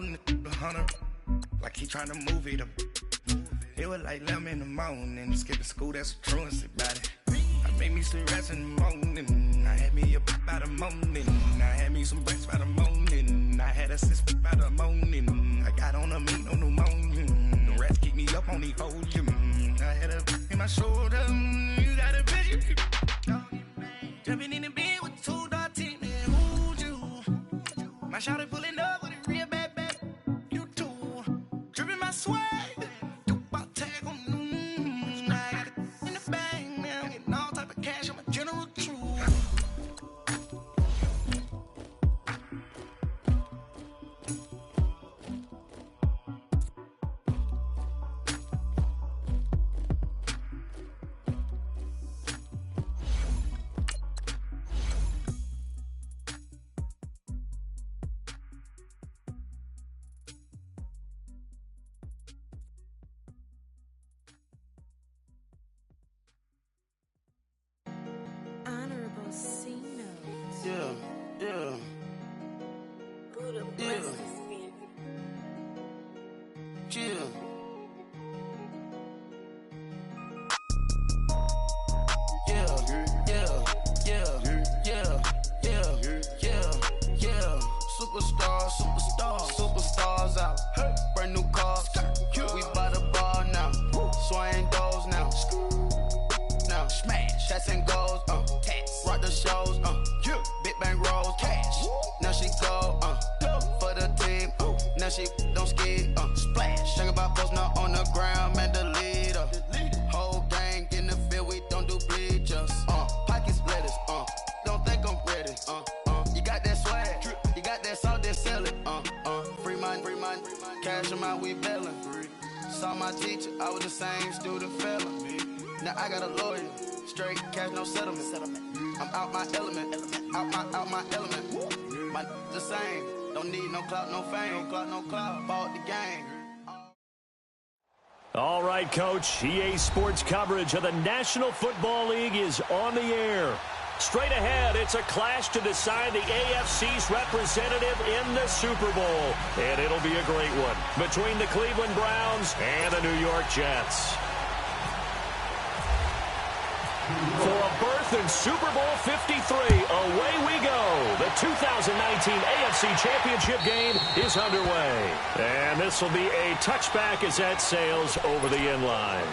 rolling the 100 like he trying to move it up. It was like 11 in the morning, skipping school, that's a truancy about it. I made me some rest in the morning, I had me a pop by the morning, I had me some breakfast by the morning, I had a six by the morning, I got on a meat on the morning, the rest keep me up on the volume, I had a in my shoulder, you got a bitch, jumping in the bed with 2 dark teeth, man, who'd you? My shawty pulling up with a real bad bad, you too, dripping my swag. Superstars out. Brand new cars. We by the bar now. Swaying doors now. Now smash. Tats and goals. Rock the shows. Big bang rolls. Cash. Now she go. For the team. Now she don't ski. Splash. Think about posting up on the ground. Man, the leader. Whole gang in the field. We don't do bleachers. Pocket splitters. Don't think I'm ready. You got that swag. You got that salt, then sell it. Free mind. Cash amount, we bailin'. Saw my teacher, I was the same student fella. Now I got a lawyer. Straight cash, no settlement. I'm out my element. Out my element. My the same. Don't need no clout, no fame. No clout. Bought the game. All right, Coach. EA Sports coverage of the National Football League is on the air. Straight ahead, it's a clash to decide the AFC's representative in the Super Bowl. And it'll be a great one between the Cleveland Browns and the New York Jets. For a berth in Super Bowl 53, away we go. The 2019 AFC Championship game is underway. And this will be a touchback as that sails over the end line.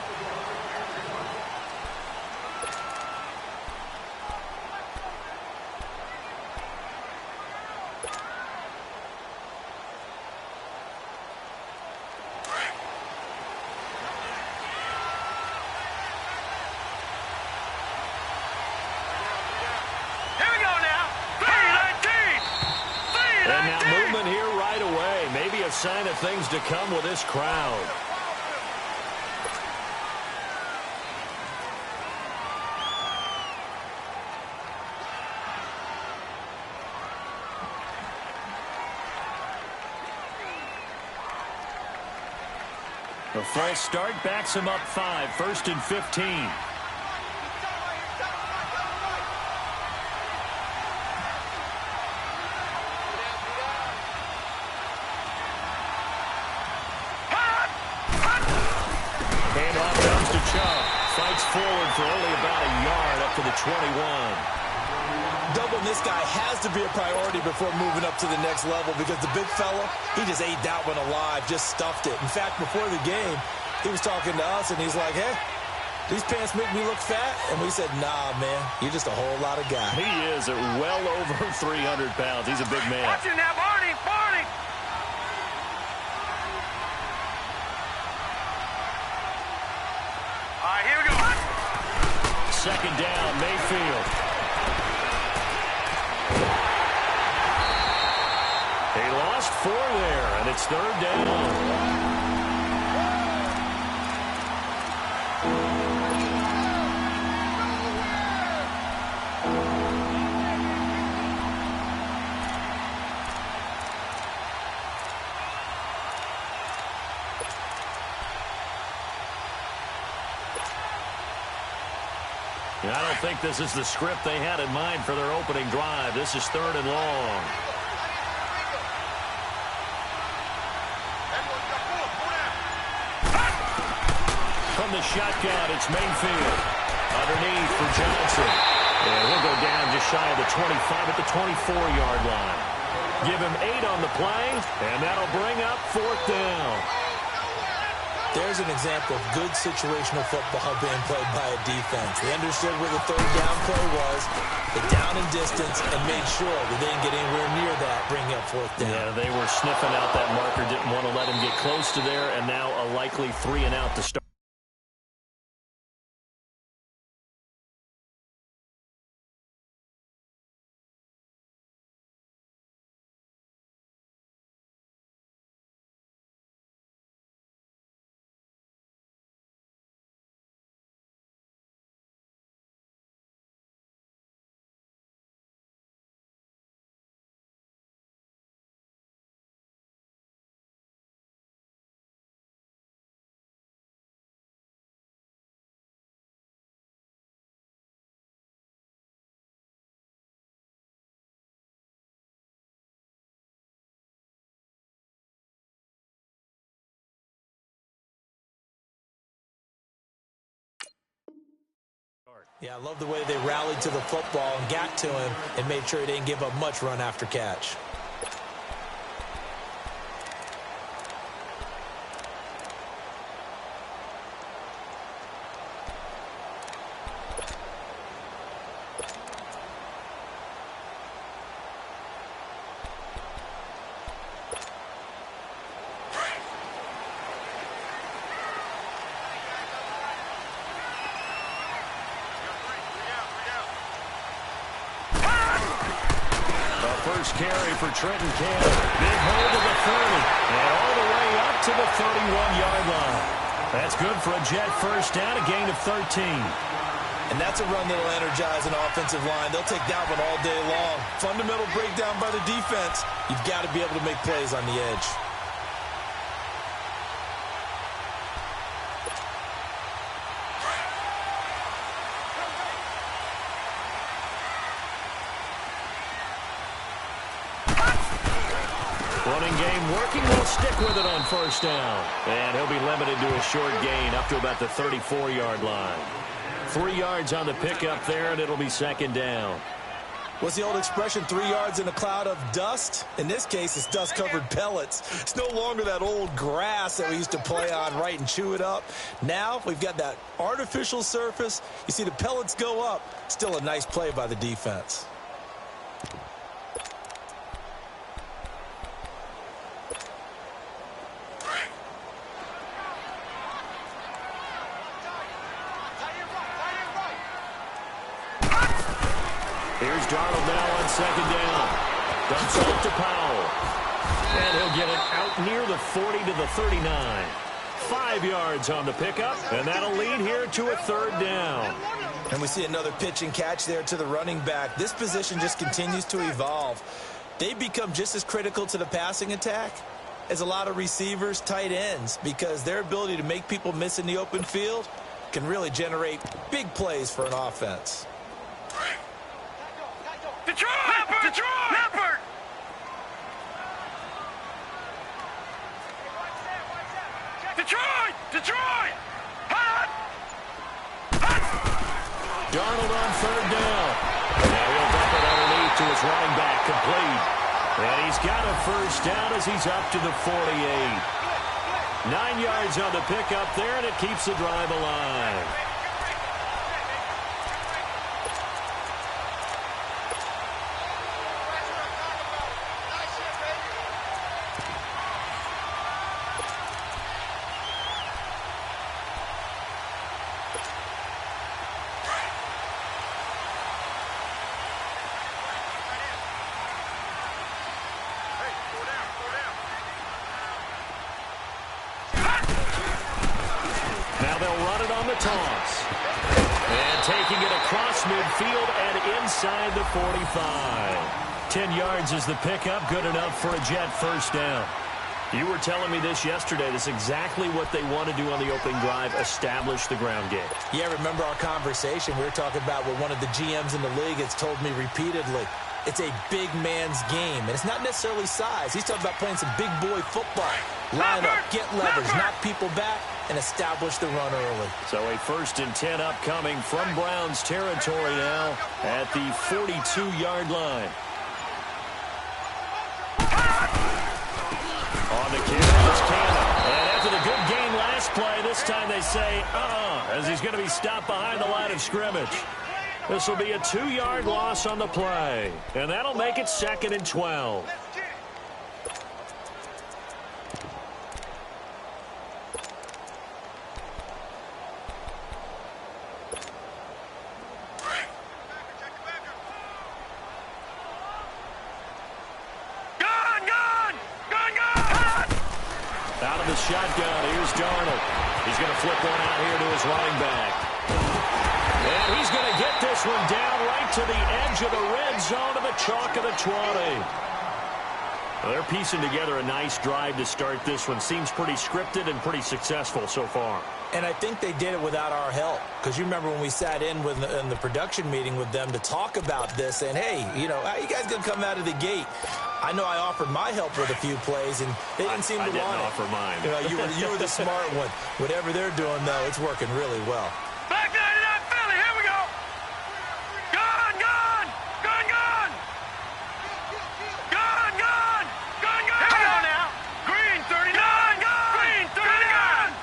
Sign of things to come with this crowd. The false start backs him up 5, 1st and 15. Fights forward for only about a yard up to the 21. Doubling this guy has to be a priority before moving up to the next level because the big fella, he just ate that one alive, just stuffed it. In fact, before the game, he was talking to us, and he's like, hey, these pants make me look fat? And we said, nah, man, you're just a whole lot of guy. He is at well over 300 pounds. He's a big man. Watch it now, Barney! Here we go. Second down, Mayfield. They lost 4 there, and it's 3rd down. I don't think this is the script they had in mind for their opening drive. This is 3rd and long. the shotgun. It's Mayfield. Underneath for Johnson. And he'll go down just shy of the 25 at the 24-yard line. Give him 8 on the play, and that'll bring up 4th down. There's an example of good situational football being played by a defense. They understood where the 3rd down play was, the down and distance, and made sure that they didn't get anywhere near that, bringing up 4th down. Yeah, they were sniffing out that marker, didn't want to let him get close to there, and now a likely 3 and out to start. Yeah, I love the way they rallied to the football and got to him and made sure he didn't give up much run after catch. First carry for Trenton Cannon. Big hold of the 30. And all the way up to the 31-yard line. That's good for a Jet first down, a gain of 13. And that's a run that'll energize an offensive line. They'll take that one all day long. Fundamental breakdown by the defense. You've got to be able to make plays on the edge. Running game working. We'll stick with it on first down. And he'll be limited to a short gain up to about the 34-yard line. 3 yards on the pickup there, and it'll be 2nd down. What's the old expression, 3 yards in a cloud of dust? In this case, it's dust-covered pellets. It's no longer that old grass that we used to play on, right, and chew it up. Now we've got that artificial surface. You see the pellets go up. Still a nice play by the defense. Here's Darnold now on 2nd down. Dumps off to Powell. And he'll get it out near the 40 to the 39. 5 yards on the pickup, and that'll lead here to a 3rd down. And we see another pitch and catch there to the running back. This position just continues to evolve. They become just as critical to the passing attack as a lot of receivers, tight ends, because their ability to make people miss in the open field can really generate big plays for an offense. Detroit! Leopard! Detroit! Leopard! Detroit! Detroit! Hot! Hot! Darnold on 3rd down. Now he'll dump it underneath to his running back, complete. And he's got a first down as he's up to the 48. 9 yards on the pickup there, and it keeps the drive alive. Toss. And taking it across midfield and inside the 45. 10 yards is the pickup. Good enough for a Jet first down. You were telling me this yesterday. This is exactly what they want to do on the opening drive, establish the ground game. Yeah, remember our conversation. We were talking about what one of the GMs in the league has told me repeatedly. It's a big man's game, and it's not necessarily size. He's talking about playing some big boy football. Line up, get leverage, knock people back, and establish the run early. So a 1st and 10 upcoming from Browns territory now at the 42-yard line. On the kick, it's Cannon. And after the good game last play, this time they say, as he's going to be stopped behind the line of scrimmage. This will be a 2-yard loss on the play. And that'll make it 2nd and 12. Out of the shotgun, here's Darnold. He's going to flip one out here to his running back. And he's going to get this one down right to the edge of the red zone of the chalk of the 20. Well, they're piecing together a nice drive to start this one. Seems pretty scripted and pretty successful so far. And I think they did it without our help. Because you remember when we sat in the production meeting with them to talk about this. And, hey, how you guys going to come out of the gate? I know I offered my help with a few plays, and they didn't seem to want it. I didn't offer mine. You were the smart one. Whatever they're doing, though, it's working really well. Back 99 Philly, here we go. Gone, gone, gone, gone. Gone, gone, gone, gone. Here we go now. Green 39, gone, green 39.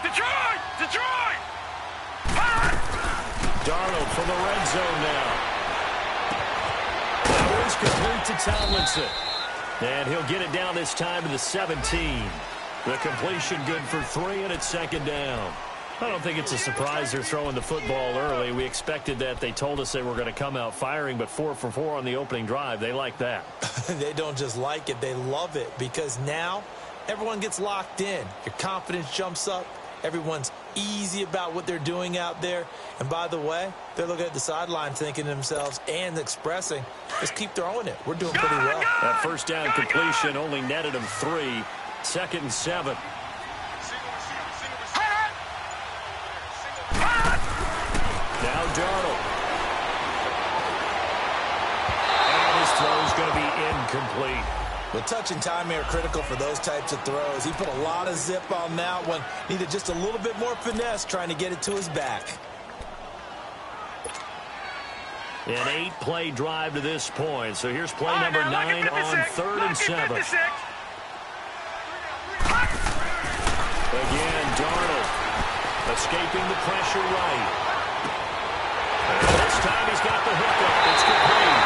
Detroit, Detroit. Darnold from the red zone now. That was complete to Tomlinson. And he'll get it down this time to the 17. The completion good for 3, and it's 2nd down. I don't think it's a surprise they're throwing the football early. We expected that. They told us they were going to come out firing, but 4 for 4 on the opening drive. They like that. They don't just like it. They love it because now everyone gets locked in. Your confidence jumps up. Everyone's easy about what they're doing out there. And by the way, they're looking at the sideline thinking to themselves and expressing, just keep throwing it. We're doing pretty well. That 1st down completion only netted them 3. 2nd and 7. Now Darnold. And his throw is going to be incomplete. The touch and time are critical for those types of throws. He put a lot of zip on that one. Needed just a little bit more finesse trying to get it to his back. An 8-play drive to this point. So here's play number 9 on 3rd and 7. Again, Darnold escaping the pressure right. And this time he's got the hookup. It's complete.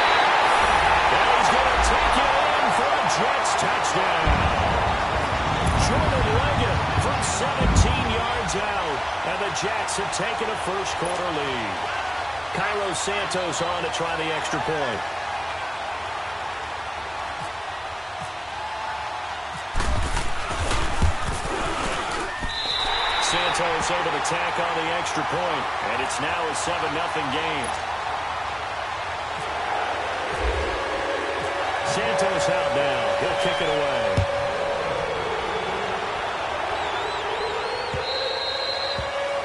And he's going to take it in for a Jets touchdown. Jordan Leggett from 17 yards out. And the Jets have taken a first-quarter lead. Cairo Santos on to try the extra point. Santos able to tack on the extra point, and it's now a 7-0 game. Santos out now. He'll kick it away.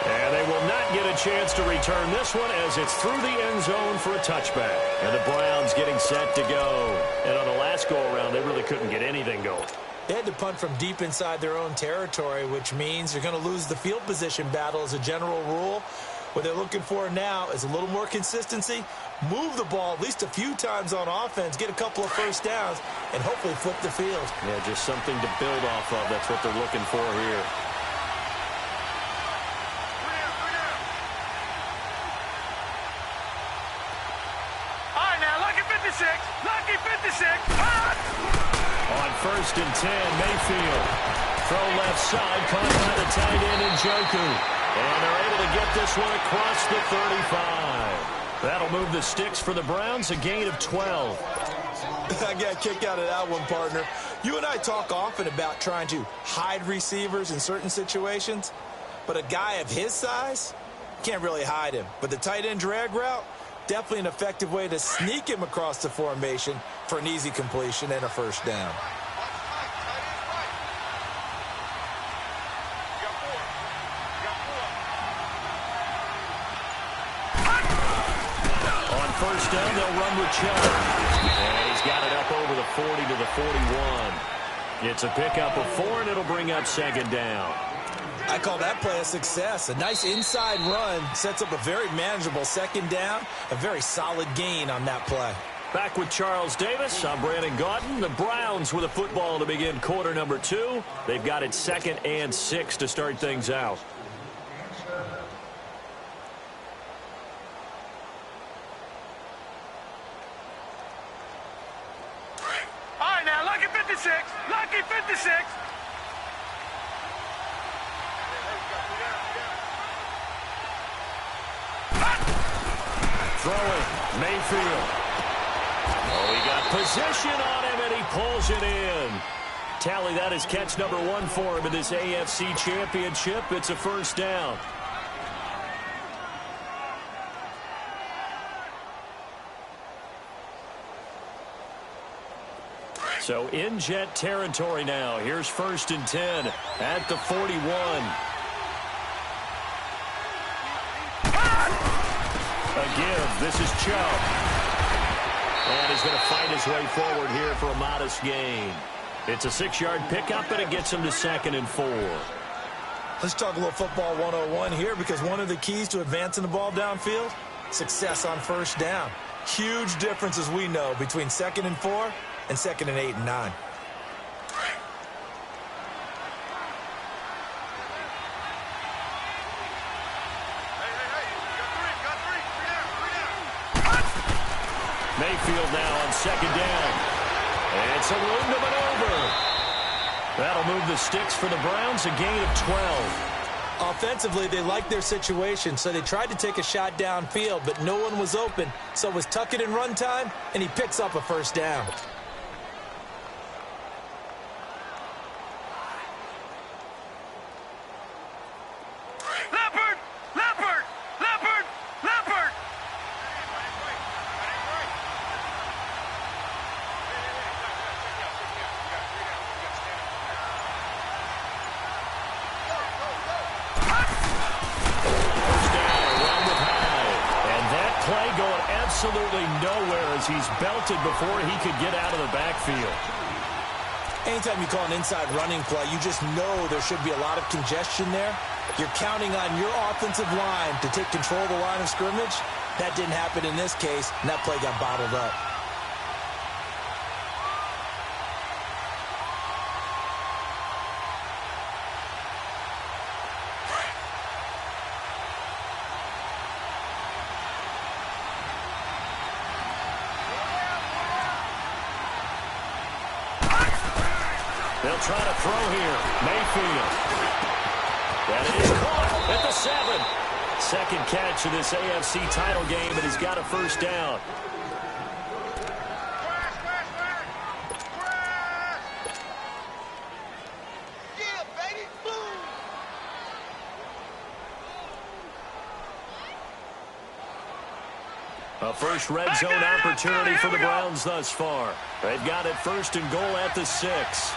And they will not get a chance to return this one as it's through the end zone for a touchback. And the Browns getting set to go. And on the last go-around, they really couldn't get anything going. They had to punt from deep inside their own territory, which means you're going to lose the field position battle as a general rule. What they're looking for now is a little more consistency, move the ball at least a few times on offense, get a couple of first downs, and hopefully flip the field. Yeah, just something to build off of. That's what they're looking for here. All right, now, lucky 56. Lucky 56. On 1st and 10, Mayfield. Throw left side, caught by the tight end Njoku. And they're able to get this one across the 35. That'll move the sticks for the Browns, a gain of 12. I got a kick out of that one, partner. You and I talk often about trying to hide receivers in certain situations, but a guy of his size, can't really hide him. But the tight end drag route, definitely an effective way to sneak him across the formation for an easy completion and a first down. On 1st down, they'll run with Chubb. And he's got it up over the 40 to the 41. It's a pickup of 4, and it'll bring up 2nd down. I call that play a success. A nice inside run sets up a very manageable second down, a very solid gain on that play. Back with Charles Davis, I'm Brandon Gaudin. The Browns with a football to begin quarter number 2. They've got it 2nd and 6 to start things out. All right, now, lucky 56. Lucky 56. Throwing, Mayfield. Oh, he got position on him, and he pulls it in. Tally, that is catch number 1 for him in this AFC Championship. It's a first down. So in Jet territory now. Here's 1st and 10 at the 41. A give. This is Chubb. And he's going to fight his way forward here for a modest gain. It's a 6-yard pickup, and it gets him to 2nd and 4. Let's talk a little football 101 here, because one of the keys to advancing the ball downfield, success on first down. Huge difference, as we know, between 2nd and 4 and 2nd and 8 and 9. Mayfield now on 2nd down. And it's a room to maneuver. That'll move the sticks for the Browns, a gain of 12. Offensively, they liked their situation, so they tried to take a shot downfield, but no one was open. So it was tuck it in run time, and he picks up a first down. Leopard! Leopard! Leopard! Leopard! Play going absolutely nowhere as he's belted before he could get out of the backfield. Anytime you call an inside running play, you just know there should be a lot of congestion there. You're counting on your offensive line to take control of the line of scrimmage. That didn't happen in this case, and that play got bottled up. They'll try to throw here. Mayfield. That is caught at the 7. Second catch of this AFC title game, and he's got a first down. A first red zone opportunity for the Browns thus far. They've got it 1st and goal at the 6.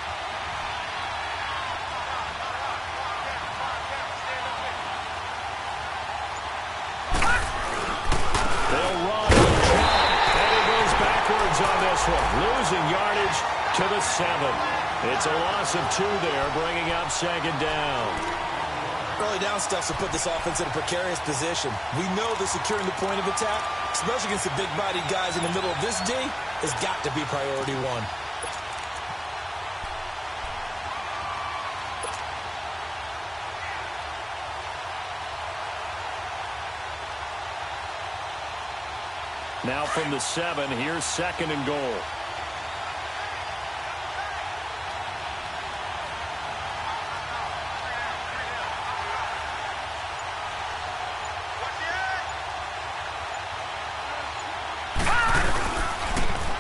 They'll run. And he goes backwards on this one. Losing yardage to the 7. It's a loss of 2 there, bringing up 2nd down. Early down stuff to put this offense in a precarious position. We know that securing the point of attack, especially against the big-bodied guys in the middle of this D, has got to be priority 1. Now from the 7, here's 2nd and goal.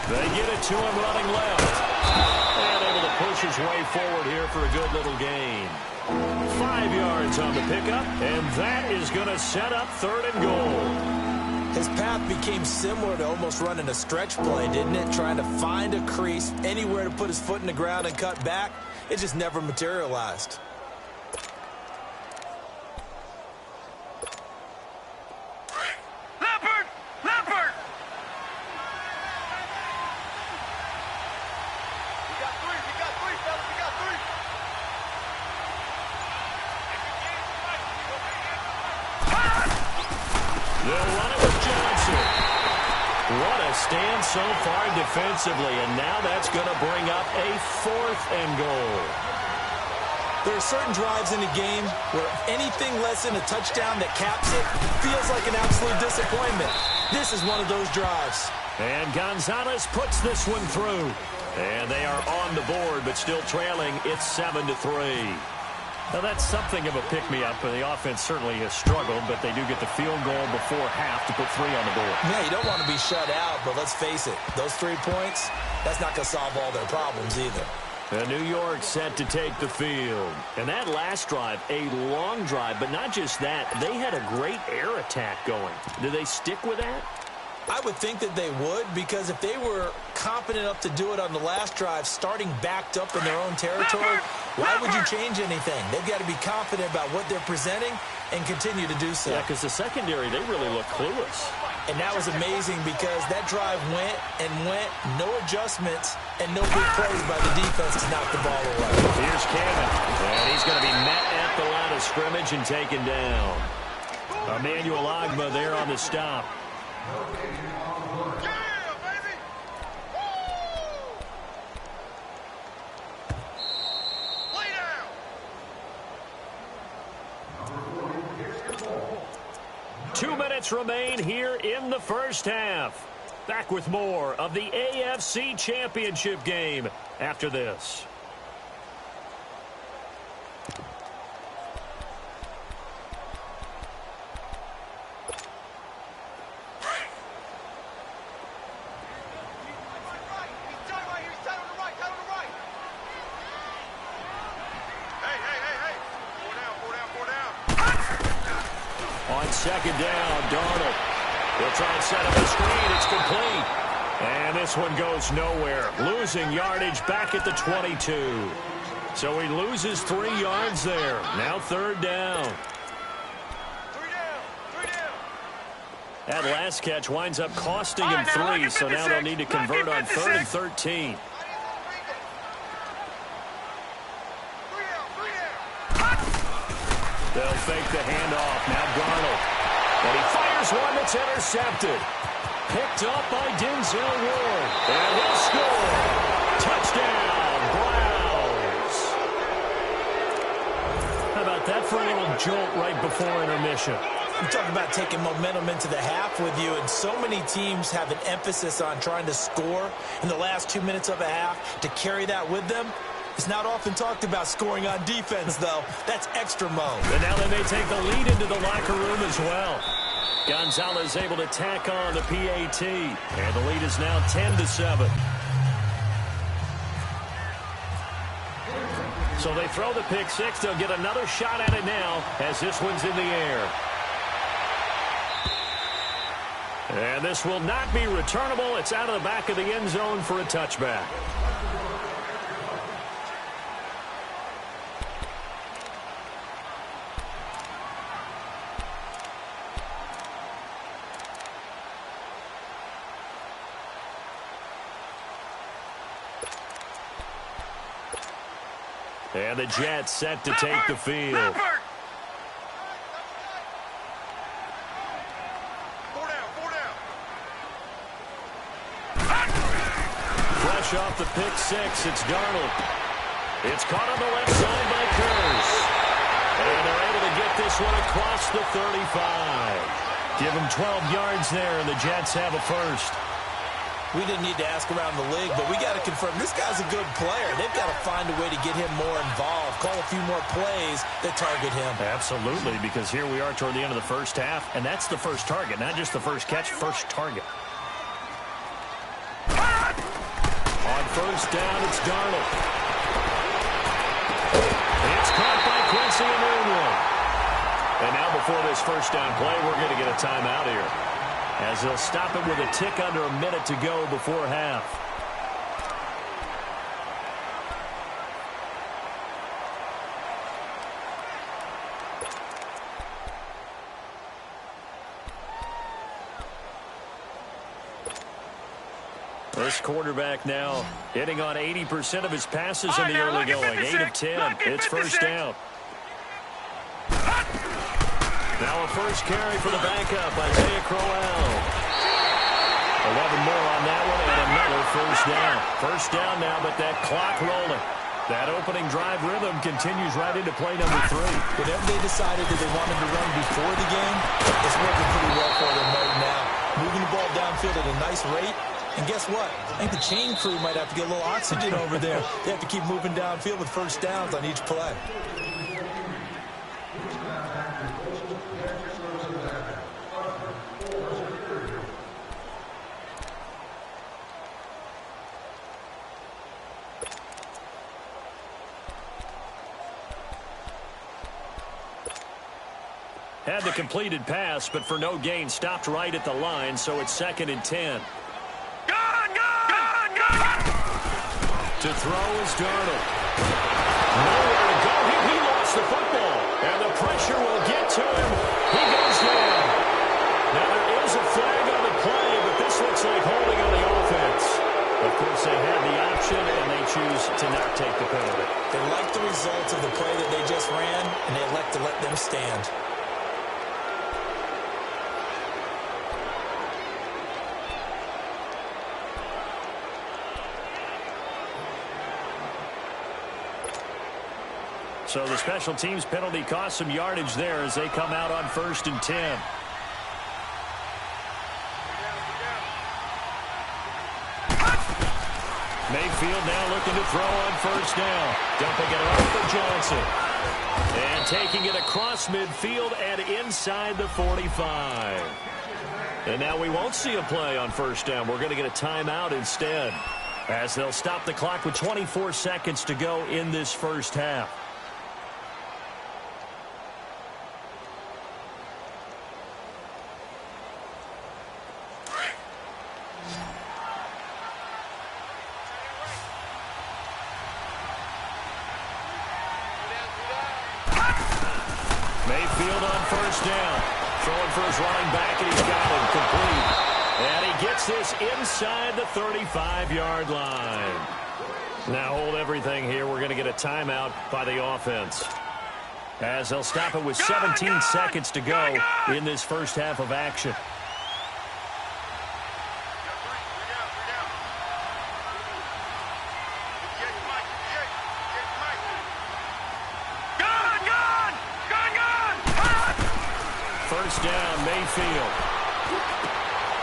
They get it to him running left. And able to push his way forward here for a good little gain. 5 yards on the pickup, and that is going to set up 3rd and goal. His path became similar to almost running a stretch play, didn't it? Trying to find a crease, anywhere to put his foot in the ground and cut back. It just never materialized. They'll run it with Johnson. What a stand so far defensively, and now that's going to bring up a 4th and goal. There are certain drives in the game where anything less than a touchdown that caps it feels like an absolute disappointment. This is one of those drives. And Gonzalez puts this one through. And they are on the board, but still trailing. It's 7-3. Now, that's something of a pick-me-up. The offense certainly has struggled, but they do get the field goal before half to put 3 on the board. Yeah, you don't want to be shut out, but let's face it. Those 3 points, that's not going to solve all their problems either. And New York set to take the field. And that last drive, a long drive, but not just that. They had a great air attack going. Do they stick with that? I would think that they would, because if they were competent enough to do it on the last drive, starting backed up in their own territory, why would you change anything? They've got to be confident about what they're presenting and continue to do so. Yeah, because the secondary, they really look clueless. And that was amazing because that drive went and went, no adjustments, and no big plays by the defense to knock the ball away. Here's Cannon, and he's going to be met at the line of scrimmage and taken down. Emmanuel Ogbah there on the stop. Yeah, baby! Woo! Lay down! 2 minutes remain here in the first half. Back with more of the AFC Championship game after this. Second down, Darnold. He'll try and set up a screen. It's complete. And this one goes nowhere. Losing yardage back at the 22. So he loses 3 yards there. Now 3rd down. 3 down. 3 down. That last catch winds up costing him 3, so now they'll need to convert on 3rd and 13. They'll fake the handoff. Now Darnold. And he fires one that's intercepted. Picked up by Denzel Ward. And he'll score. Touchdown, Browns. How about that for a little jolt right before intermission? You talk about taking momentum into the half with you, and so many teams have an emphasis on trying to score in the last 2 minutes of a half to carry that with them. It's not often talked about scoring on defense, though. That's extra mode. And now they may take the lead into the locker room as well. Gonzalez able to tack on the PAT. And the lead is now 10-7. So they throw the pick 6. They'll get another shot at it now as this one's in the air. And this will not be returnable. It's out of the back of the end zone for a touchback. And the Jets set to take the field. Fresh off the pick 6, it's Darnold. It's caught on the left side by Kurz. And they're able to get this one across the 35. Give them 12 yards there, and the Jets have a first. We didn't need to ask around the league, but we got to confirm this guy's a good player. They've got to find a way to get him more involved, call a few more plays that target him. Absolutely, because here we are toward the end of the first half, and that's the first target, not just the first catch, first target. On first down, it's Darnold. It's caught by Quincy Enunwa. And now before this first down play, we're going to get a timeout here, as they'll stop it with a tick under a minute to go before half. This quarterback now hitting on 80% of his passes in the early going. 8 of 10. It's first down. Now a first carry for the backup, Isaiah Crowell. 11 more on that one, and another first down. First down now, but that clock rolling. That opening drive rhythm continues right into play number 3. Whatever they decided that they wanted to run before the game, it's working pretty well for them right now. Moving the ball downfield at a nice rate. And guess what? I think the chain crew might have to get a little oxygen over there. They have to keep moving downfield with first downs on each play. Had the completed pass, but for no gain, stopped right at the line, so it's 2nd and 10. To throw is Darnold. Nowhere to go. He lost the football. And the pressure will get to him. He goes down. Now there is a flag on the play, but this looks like holding on the offense. Of course, they had the option, and they choose to not take the penalty. They like the results of the play that they just ran, and they elect to let them stand. So the special teams penalty cost some yardage there as they come out on 1st and 10. Mayfield now looking to throw on 1st down. Dumping it off for Johnson. And taking it across midfield and inside the 45. And now we won't see a play on 1st down. We're going to get a timeout instead, as they'll stop the clock with 24 seconds to go in this first half. Mayfield on 1st down. Throwing for his running back, and he's got him complete. And he gets this inside the 35-yard line. Now hold everything here. We're going to get a timeout by the offense, as they'll stop it with 17 seconds to go in this first half of action. First down, Mayfield.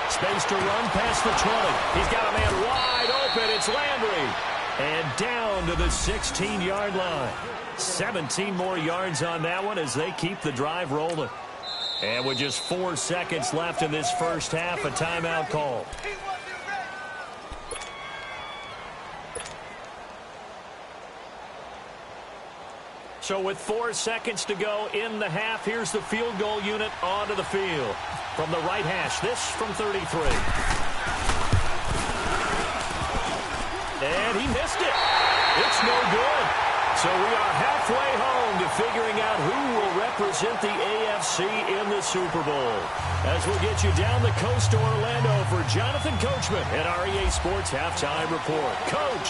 Space to run past the 20. He's got a man wide open. It's Landry. And down to the 16-yard line. 17 more yards on that one as they keep the drive rolling. And with just 4 seconds left in this first half, a timeout call. So with 4 seconds to go in the half, here's the field goal unit onto the field. From the right hash, this from 33. And he missed it. It's no good. So we are halfway home to figuring out who will represent the AFC in the Super Bowl. As we'll get you down the coast to Orlando for Jonathan Coachman at our EA Sports Halftime Report. Coach,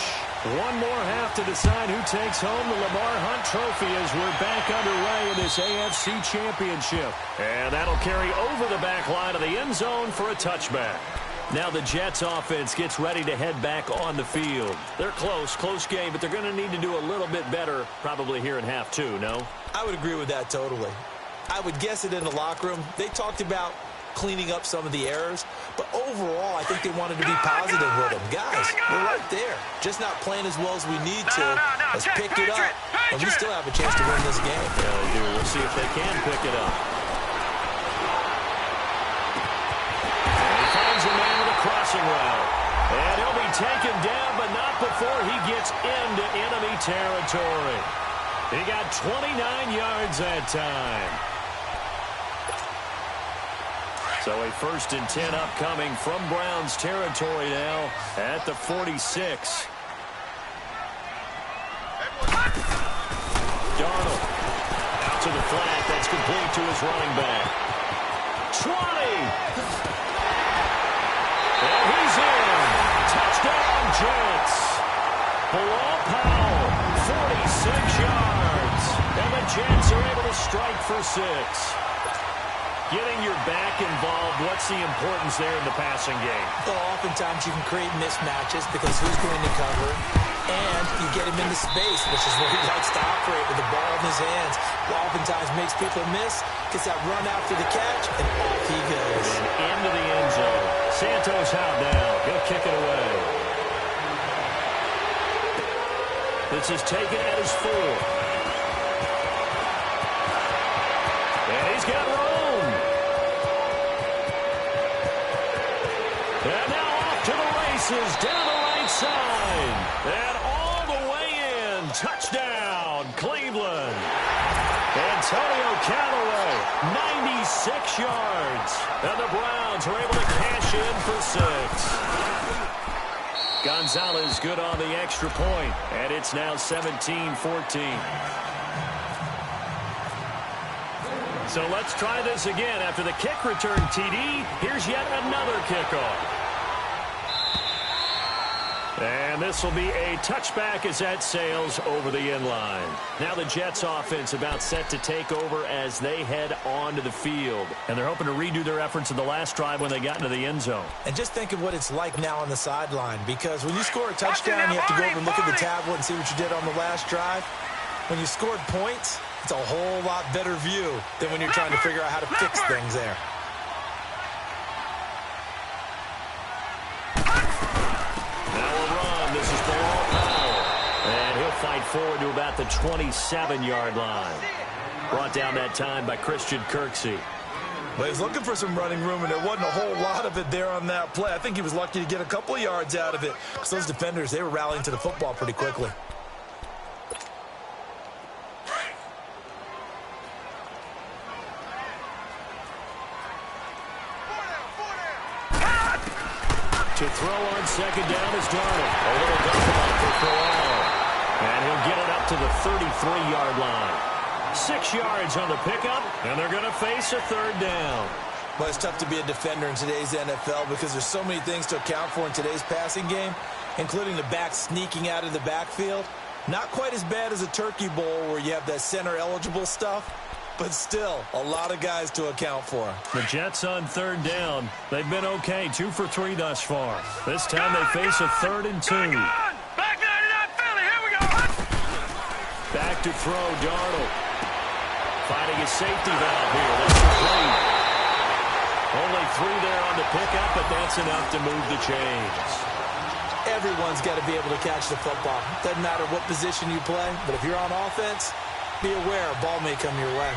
one more half to decide who takes home the Lamar Hunt Trophy as we're back underway in this AFC Championship. And that'll carry over the back line of the end zone for a touchback. Now the Jets offense gets ready to head back on the field. They're close game, but they're going to need to do a little bit better probably here in half 2, no? I would agree with that totally. I would guess it in the locker room. They talked about cleaning up some of the errors, but overall I think they wanted to be positive with them. Guys, we're right there. Just not playing as well as we need to. Let's pick it up, and we still have a chance to win this game. Yeah, they do. We'll see if they can pick it up. A man with a crossing route. And he'll be taken down, but not before he gets into enemy territory. He got 29 yards that time. So a 1st and 10 upcoming from Browns territory now at the 46. Darnold out to the flat. That's complete to his running back. 20. And he's in. Touchdown, Jets. Bilal Powell, 46 yards. And the Jets are able to strike for 6. Getting your back involved, what's the importance there in the passing game? Well, oftentimes you can create mismatches because who's going to cover him? And you get him into space, which is where he likes to operate with the ball in his hands. Oftentimes makes people miss, gets that run after the catch, and off he goes. And into the end zone. Santos out now. He'll kick it away. This is taken at his 4. And he's got room. And now off to the races, down the right side. And all the way in. Touchdown, Cleveland. Antonio Callaway, 96 yards. And the Browns are able to cash in for 6. Gonzalez good on the extra point. And it's now 17-14. So let's try this again. After the kick return TD, here's yet another kickoff. And this will be a touchback as that sails over the end line. Now the Jets offense about set to take over as they head onto the field. And they're hoping to redo their efforts in the last drive when they got into the end zone. And just think of what it's like now on the sideline, because when you score a touchdown, you have to go over and look at the tablet and see what you did on the last drive. When you scored points, it's a whole lot better view than when you're trying to figure out how to fix things there. Fight forward to about the 27-yard line. Brought down that time by Christian Kirksey. But he's looking for some running room, and there wasn't a whole lot of it there on that play. I think he was lucky to get a couple of yards out of it, because those defenders, they were rallying to the football pretty quickly. To throw on second down is Darnold. A little double up for Corral. And he'll get it up to the 33-yard line. 6 yards on the pickup, and they're going to face a third down. Well, it's tough to be a defender in today's NFL because there's so many things to account for in today's passing game, including the back sneaking out of the backfield. Not quite as bad as a turkey bowl where you have that center-eligible stuff, but still a lot of guys to account for. The Jets on third down. They've been okay, 2 for 3 thus far. This time they face a 3rd and 2. Back to throw, Darnold. Finding his safety valve here. That's complete. Only 3 there on the pickup, but that's enough to move the chains. Everyone's got to be able to catch the football. Doesn't matter what position you play, but if you're on offense, be aware a ball may come your way.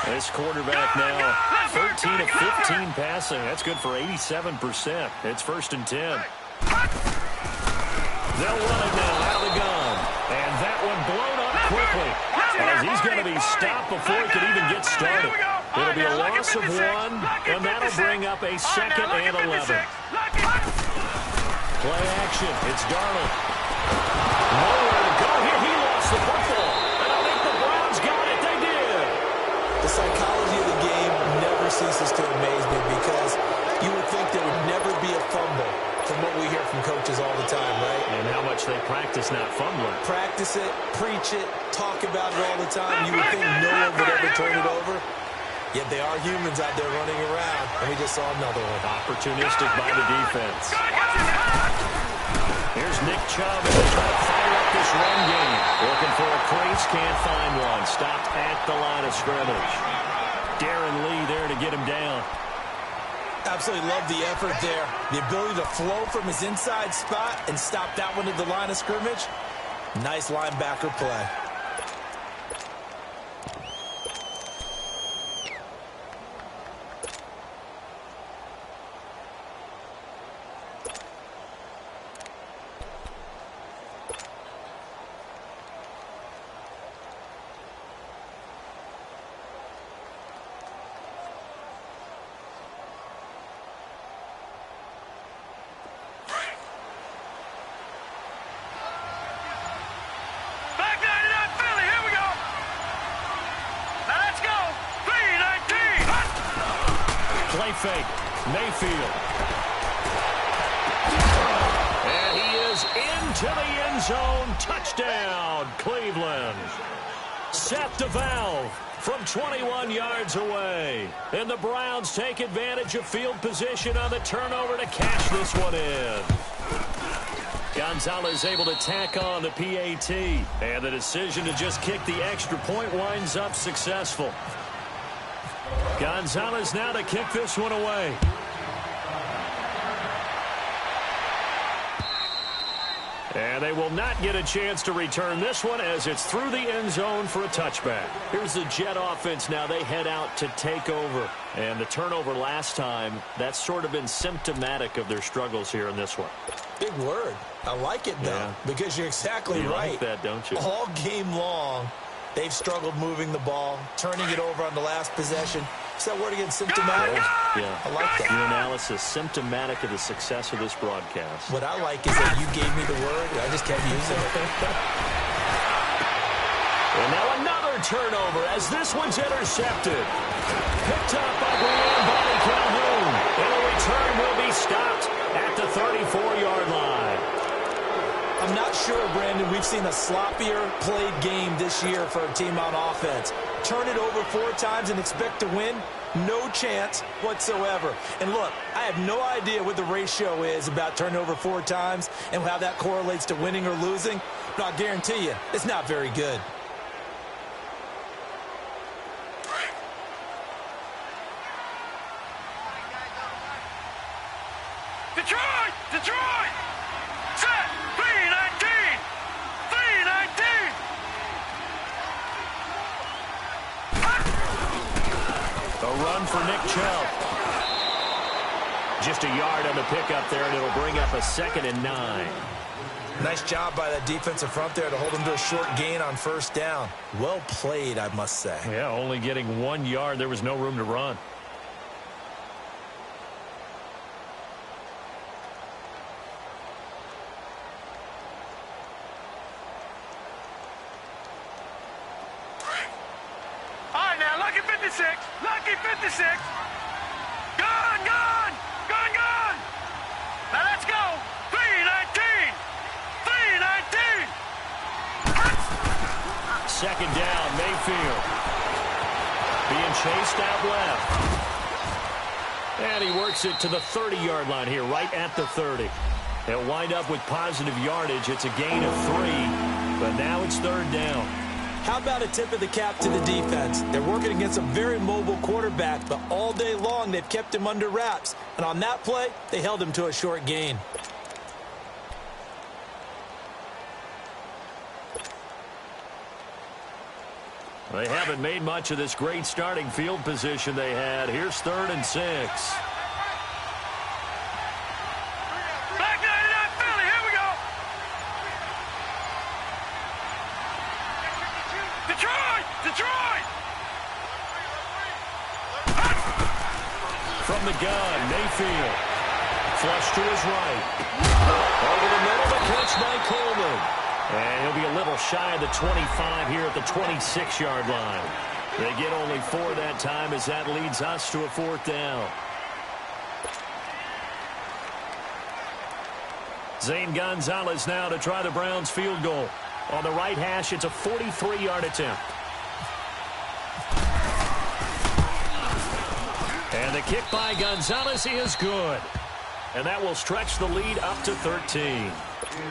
This quarterback now 13 of 15 passing. That's good for 87%. It's 1st and 10. They'll run it now out of the gun. And that one blown up quickly. As he's going to be stopped before he can even get started. It'll be a loss of 1, and that'll bring up a 2nd and 11. Play action. It's Darnold. Nowhere to go here. He lost the football. And I think the Browns got it. They did. The psychology of the game never ceases to amaze me because you would think there would never be a fumble from what we hear from coaches all the time, right? And how much they practice not fumbling. Practice it, preach it, talk about it all the time. You would think no one would ever turn it over. Yet they are humans out there running around, and we just saw another one. Opportunistic by the defense. Here's Nick Chubb as they try to fire up this run game. Looking for a crease, can't find one. Stopped at the line of scrimmage. Darren Lee there to get him down. Absolutely love the effort there. The ability to flow from his inside spot and stop that one at the line of scrimmage. Nice linebacker play. Play fake. Mayfield. And he is goes into the end zone. Touchdown, Cleveland. Seth DeValve from 21 yards away. And the Browns take advantage of field position on the turnover to cash this one in. Gonzalez able to tack on the PAT. And the decision to just kick the extra point winds up successful. Gonzalez now to kick this one away. And they will not get a chance to return this one as it's through the end zone for a touchback. Here's the Jet offense now. They head out to take over. And the turnover last time, that's sort of been symptomatic of their struggles here in this one. Big word. I like it, though, because you're exactly right. You like that, don't you? All game long, they've struggled moving the ball, turning it over on the last possession. Is that word again, symptomatic? Yeah. I like that. Your analysis, symptomatic of the success of this broadcast. What I like is that you gave me the word, and I just kept using it. And now another turnover as this one's intercepted. Picked up by Brian Calhoun. And a return will be stopped at the 34-yard line. I'm not sure, Brandon, we've seen a sloppier played game this year for a team on offense. Turn it over 4 times and expect to win? No chance whatsoever. And look, I have no idea what the ratio is about turning over 4 times and how that correlates to winning or losing, but I'll guarantee you, it's not very good. Detroit! Detroit! Set! 319! 319! A run for Nick Chubb. Just a yard on the pickup there, and it'll bring up a 2nd and 9. Nice job by that defensive front there to hold them to a short gain on first down. Well played, I must say. Yeah, only getting 1 yard. There was no room to run. Lucky 56! Lucky 56! Gone! Gone! Gone! Gone! Now let's go! 319! 319! 2nd down, Mayfield. Being chased out left. And he works it to the 30-yard line here, right at the 30. They'll wind up with positive yardage. It's a gain of 3, but now it's 3rd down. How about a tip of the cap to the defense? They're working against a very mobile quarterback, but all day long they've kept him under wraps. And on that play, they held him to a short gain. They haven't made much of this great starting field position they had. Here's 3rd and 6. Black 99 Philly, here we go! Detroit! Detroit! From the gun, Mayfield. Flush to his right. Over the middle, the catch by Coleman. And he'll be a little shy of the 25 here at the 26-yard line. They get only 4 that time as that leads us to a 4th down. Zane Gonzalez now to try the Browns field goal. On the right hash, it's a 43-yard attempt. And the kick by Gonzalez is good. And that will stretch the lead up to 13.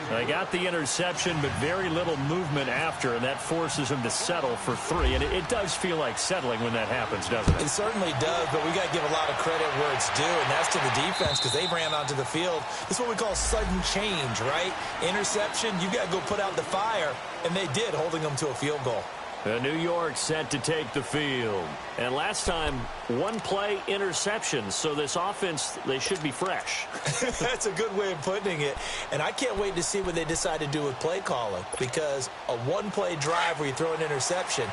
They got the interception, but very little movement after, and that forces them to settle for 3. And it does feel like settling when that happens, doesn't it? It certainly does, but we got to give a lot of credit where it's due, and that's to the defense because they ran onto the field. This is what we call sudden change, right? Interception, you got to go put out the fire, and they did, holding them to a field goal. New York set to take the field. And last time, 1 play interception. So this offense, they should be fresh. That's a good way of putting it. And I can't wait to see what they decide to do with play calling. Because a 1-play drive where you throw an interception,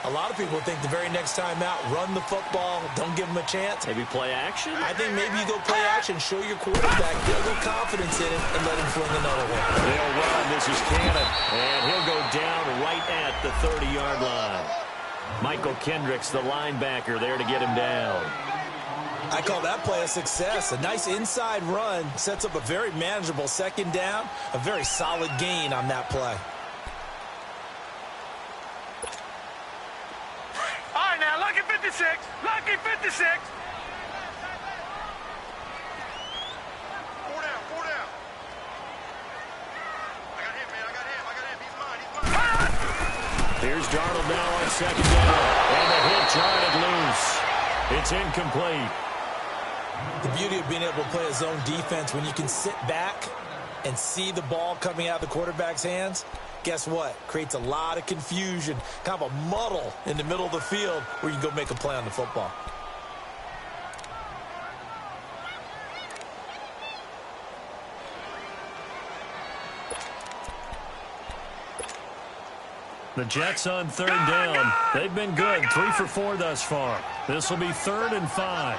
a lot of people think the very next time out, run the football, don't give them a chance. Maybe play action? I think maybe you go play action, show your quarterback, get a little confidence in it, and let him fling another one. They'll run. This is Cannon. And he'll go down right at the 30-yard line. Michael Kendricks, the linebacker, there to get him down. I call that play a success. A nice inside run sets up a very manageable second down, a very solid gain on that play. All right, now, lucky 56. Lucky 56. Four down, four down. I got him, man. I got him. He's mine. Here's Darnold now on second down. And the hit jarred loose. It's incomplete. The beauty of being able to play a zone defense when you can sit back and see the ball coming out of the quarterback's hands, guess what? Creates a lot of confusion, kind of a muddle in the middle of the field where you can go make a play on the football. The Jets on third down. They've been good. 3 for 4 thus far. This will be 3rd and 5.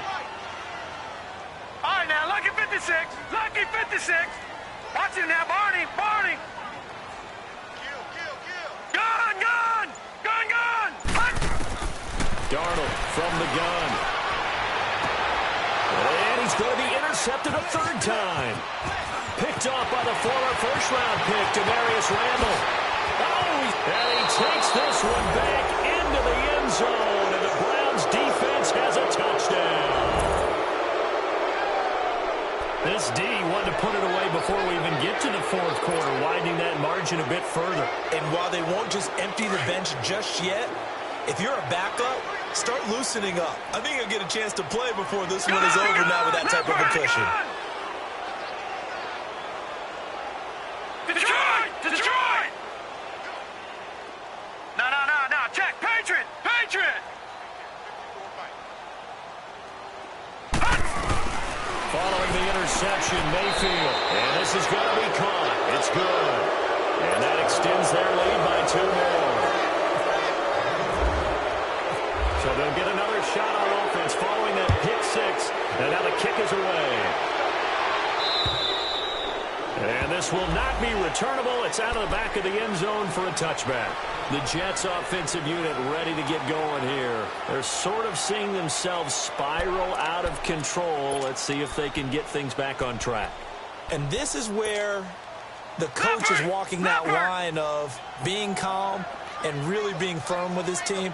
All right, now, lucky 56. Lucky 56. Watch it now, Barney. Barney. Gun, gun. Gun, gun. Darnold from the gun. And he's going to be intercepted a 3rd time. Picked off by the former first-round pick, Damarious Randall. And he takes this one back into the end zone, and the Browns defense has a touchdown. This D wanted to put it away before we even get to the 4th quarter, widening that margin a bit further. And while they won't just empty the bench just yet, if you're a backup, start loosening up. I think you'll get a chance to play before this one is over now with that type of a cushion. Detroit! Detroit! No. Check. Patriot! Patriot! Following the interception, Mayfield. And this is going to be caught. It's good. And that extends their lead by 2 more. So they'll get another shot on offense following that pick 6. And now the kick is away. And this will not be returnable. It's out of the back of the end zone for a touchback. The Jets offensive unit ready to get going here. They're sort of seeing themselves spiral out of control. Let's see if they can get things back on track. And this is where the coach is walking that line of being calm and really being firm with his team.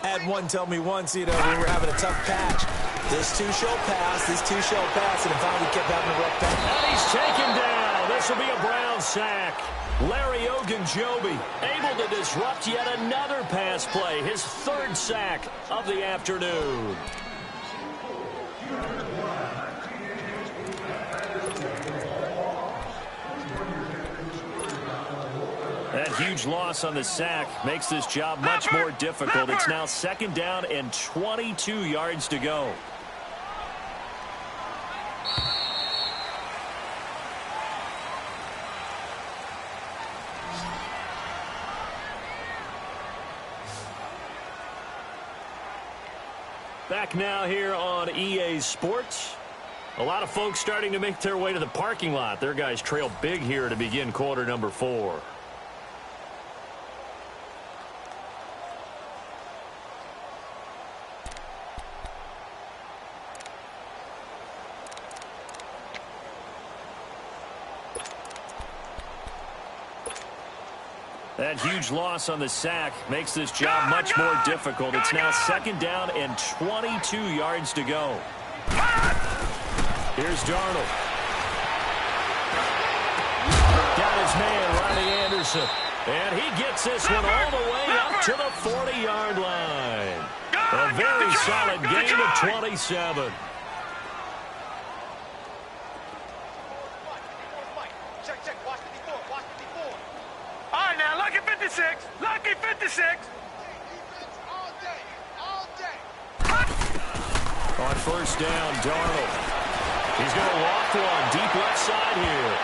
I had one tell me once, we were having a tough patch. This too shall pass, this too shall pass, and finally kept having a rough patch. And he's taken down. This will be a Brown sack. Larry Ogunjobi able to disrupt yet another pass play. His 3rd sack of the afternoon. That huge loss on the sack makes this job much more difficult. It's now 2nd down and 22 yards to go. Back now here on EA Sports. A lot of folks starting to make their way to the parking lot. Their guys trail big here to begin quarter number 4. That huge loss on the sack makes this job much more difficult. It's now 2nd down and 22 yards to go. Here's Darnold. Got his man, Ronnie Anderson. And he gets this one all the way up to the 40-yard line. A very solid gain of 27. All right, now, lucky 56. Lucky 56. On 1st down, Darnold. He's going to loft one deep left side here.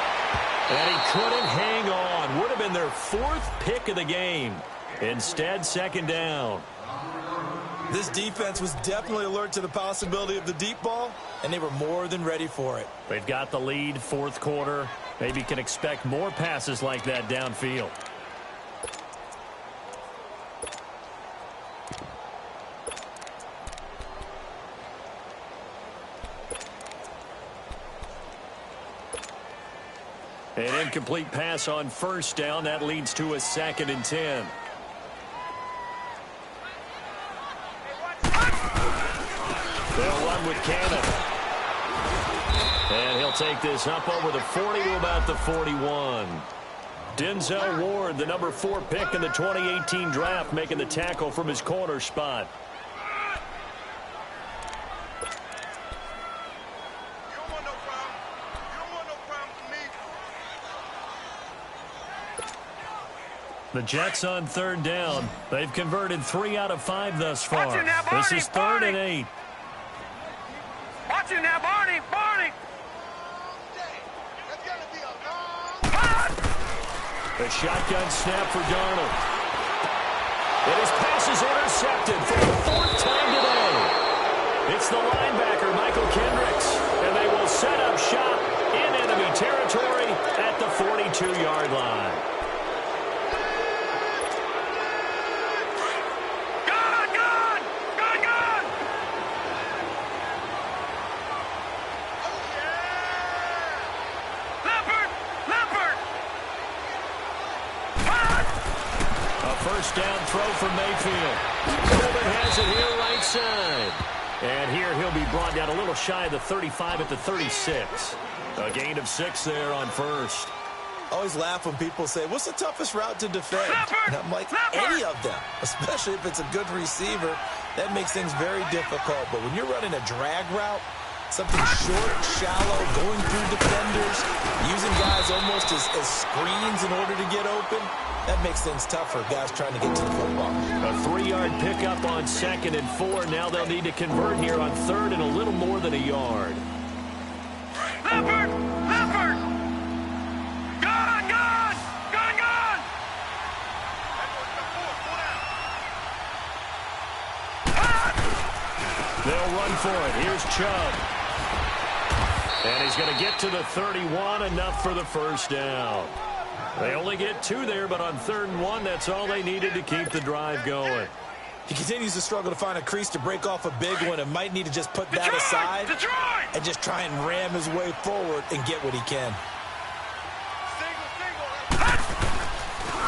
And he couldn't hang on. Would have been their 4th pick of the game. Instead, 2nd down. This defense was definitely alert to the possibility of the deep ball, and they were more than ready for it. They've got the lead, 4th quarter. Maybe can expect more passes like that downfield. An incomplete pass on first down. That leads to a 2nd and 10. They'll run with Cannon. And he'll take this up over the 40 to about the 41. Denzel Ward, the number 4 pick in the 2018 draft, making the tackle from his corner spot. The Jets on 3rd down. They've converted 3 out of 5 thus far. This is 3rd and 8. Watch it now, Barney! Barney! A shotgun snap for Darnold. And his pass is intercepted for the 4th time today. It's the linebacker, Michael Kendricks. And they will set up shop in enemy territory at the 42-yard line. First down throw from Mayfield. Colvin has it here right side. And here he'll be brought down a little shy of the 35 at the 36. A gain of 6 there on first. I always laugh when people say, what's the toughest route to defend? And I'm like, any of them, especially if it's a good receiver. That makes things very difficult. But when you're running a drag route, something short, shallow, going through defenders, using guys almost as screens in order to get open, that makes things tough for guys trying to get to the football. A 3-yard pickup on 2nd and 4. Now they'll need to convert here on 3rd and a little more than a yard. Leopard! Leopard! Gone! Gone! Gone! Gone! They'll run for it. Here's Chubb. And he's going to get to the 31, enough for the first down. They only get 2 there, but on 3rd and 1, that's all they needed to keep the drive going. He continues to struggle to find a crease to break off a big one and might need to just put that aside and just try and ram his way forward and get what he can.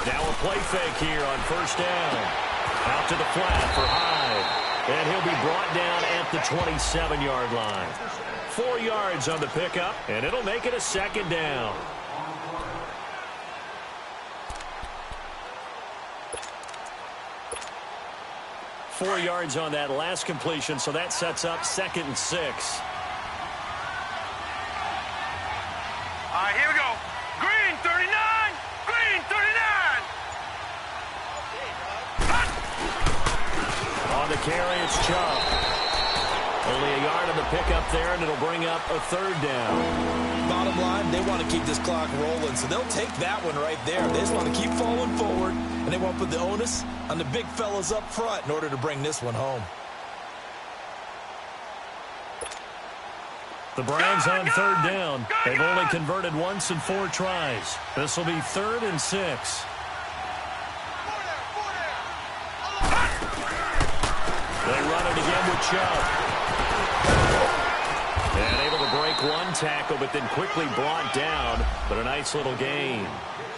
Now a play fake here on first down. Out to the flat for Hyde. And he'll be brought down at the 27-yard line. 4 yards on the pickup, and it'll make it a 2nd down. Four yards on that last completion, so that sets up 2nd and 6. All right, here we go. Green, 39. Green, 39. On the carry, it's Chubb. Only a yard on the pickup there, and it'll bring up a 3rd down. Bottom line, they want to keep this clock rolling, so they'll take that one right there. They just want to keep falling forward, and they want to put the onus on the big fellas up front in order to bring this one home. The Browns on 3rd down. They've only converted once in 4 tries. This will be 3rd and 6. They run it again with Chubb. And able to break one tackle, but then quickly brought down. But a nice little gain.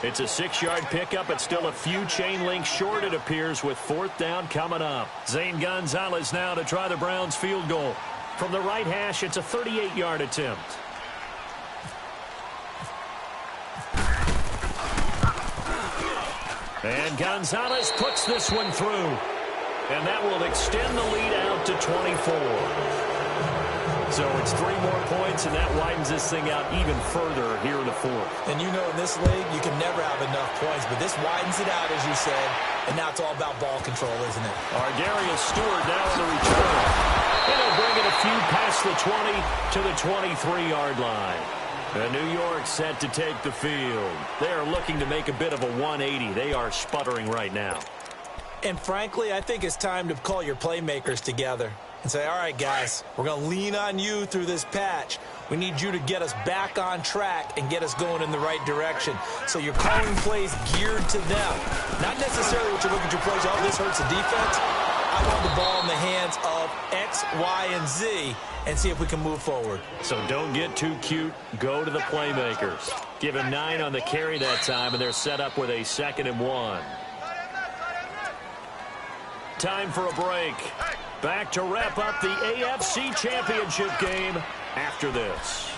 It's a 6-yard pickup. It's still a few chain links short, it appears, with 4th down coming up. Zane Gonzalez now to try the Browns field goal. From the right hash, it's a 38-yard attempt. And Gonzalez puts this one through. And that will extend the lead out to 24. So it's 3 more points, and that widens this thing out even further here in the 4th. And you know in this league, you can never have enough points, but this widens it out, as you said, and now it's all about ball control, isn't it? Darius Stewart now on the return. And he'll bring it a few past the 20 to the 23-yard line. And New York set to take the field. They are looking to make a bit of a 180. They are sputtering right now. And frankly, I think it's time to call your playmakers together and say, all right, guys, we're going to lean on you through this patch. We need you to get us back on track and get us going in the right direction. So you're calling plays geared to them. Not necessarily what you look at your plays, oh, this hurts the defense. I want the ball in the hands of X, Y, and Z and see if we can move forward. So don't get too cute. Go to the playmakers. Give him 9 on the carry that time, and they're set up with a 2nd and 1. Time for a break. Back to wrap up the AFC Championship game after this.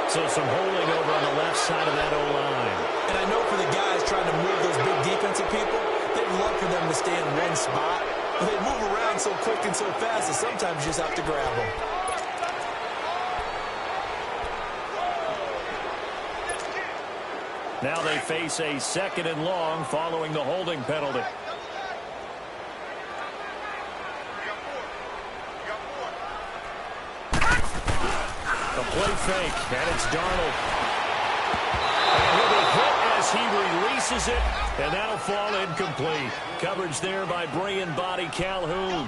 So some holding over on the left side of that O-line. And I know for the guys trying to move those big defensive people, they'd love for them to stay in one spot. But they move around so quick and so fast that sometimes you just have to grab them. Now they face a 2nd and long following the holding penalty. Play fake, and it's Darnold. And he'll be hit as he releases it, and that'll fall incomplete. Coverage there by Brian Body Calhoun.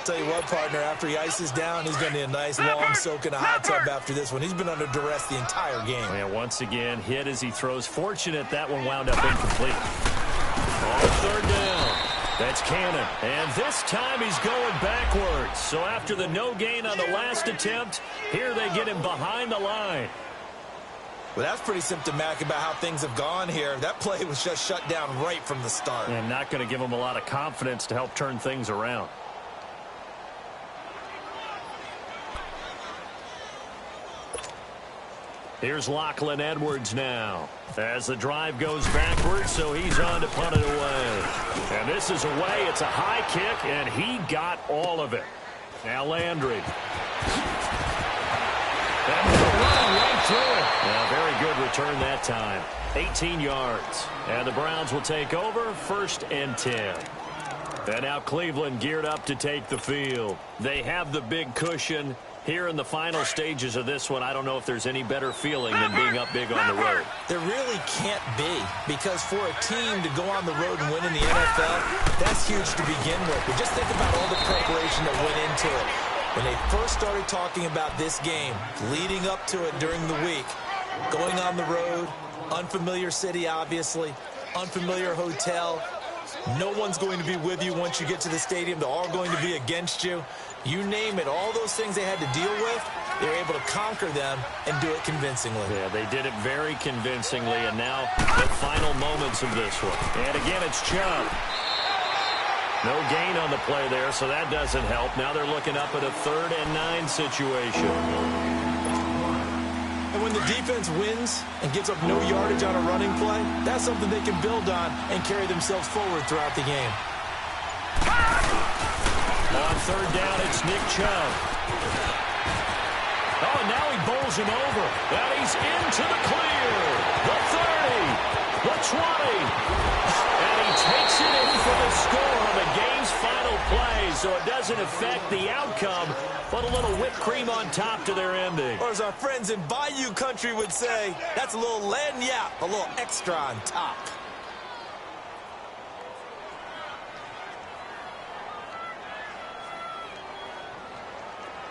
Tell you what, partner, after he ices down, he's going to need a nice long soak in a hot tub after this one. He's been under duress the entire game. And once again, hit as he throws. Fortunate that one wound up incomplete. On 3rd down. That's Cannon, and this time he's going backwards. So after the no gain on the last attempt, here they get him behind the line. Well, that's pretty symptomatic about how things have gone here. That play was just shut down right from the start. And not going to give him a lot of confidence to help turn things around. Here's Lachlan Edwards now. As the drive goes backwards, so he's on to punt it away. And this is away. It's a high kick, and he got all of it. Now Landry. And he'll run right through it. Yeah, very good return that time. 18 yards. And the Browns will take over 1st and 10. And now Cleveland geared up to take the field. They have the big cushion. Here in the final stages of this one, I don't know if there's any better feeling than being up big on the road. There really can't be, because for a team to go on the road and win in the NFL, that's huge to begin with. But just think about all the preparation that went into it. When they first started talking about this game, leading up to it during the week, going on the road, unfamiliar city, obviously, unfamiliar hotel. No one's going to be with you once you get to the stadium. They're all going to be against you. You name it, all those things they had to deal with, they were able to conquer them and do it convincingly. Yeah, they did it very convincingly, and now the final moments of this one. And again, it's Chubb. No gain on the play there, so that doesn't help. Now they're looking up at a 3rd and 9 situation. And when the defense wins and gives up no yardage on a running play, that's something they can build on and carry themselves forward throughout the game. On 3rd down, it's Nick Chubb. Oh, and now he bowls him over. And he's into the clear. The 30. The 20. And he takes it in for the score on the game's final play. So it doesn't affect the outcome, but a little whipped cream on top to their ending. Or as our friends in Bayou Country would say, that's a little lagniappe, a little extra on top.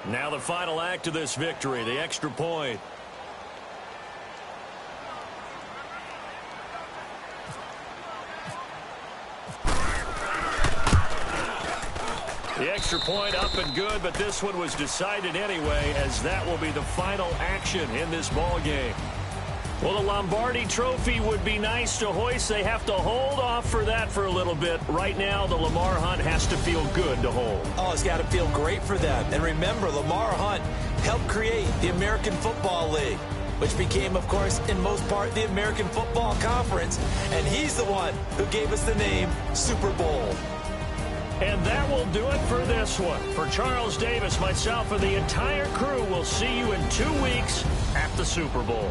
Now the final act of this victory, the extra point. The extra point up and good, but this one was decided anyway, as that will be the final action in this ball game. Well, the Lombardi Trophy would be nice to hoist. They have to hold off for that for a little bit. Right now, the Lamar Hunt has to feel good to hold. Oh, it's got to feel great for them. And remember, Lamar Hunt helped create the American Football League, which became, of course, in most part, the American Football Conference. And he's the one who gave us the name Super Bowl. And that will do it for this one. For Charles Davis, myself, and the entire crew, we'll see you in 2 weeks at the Super Bowl.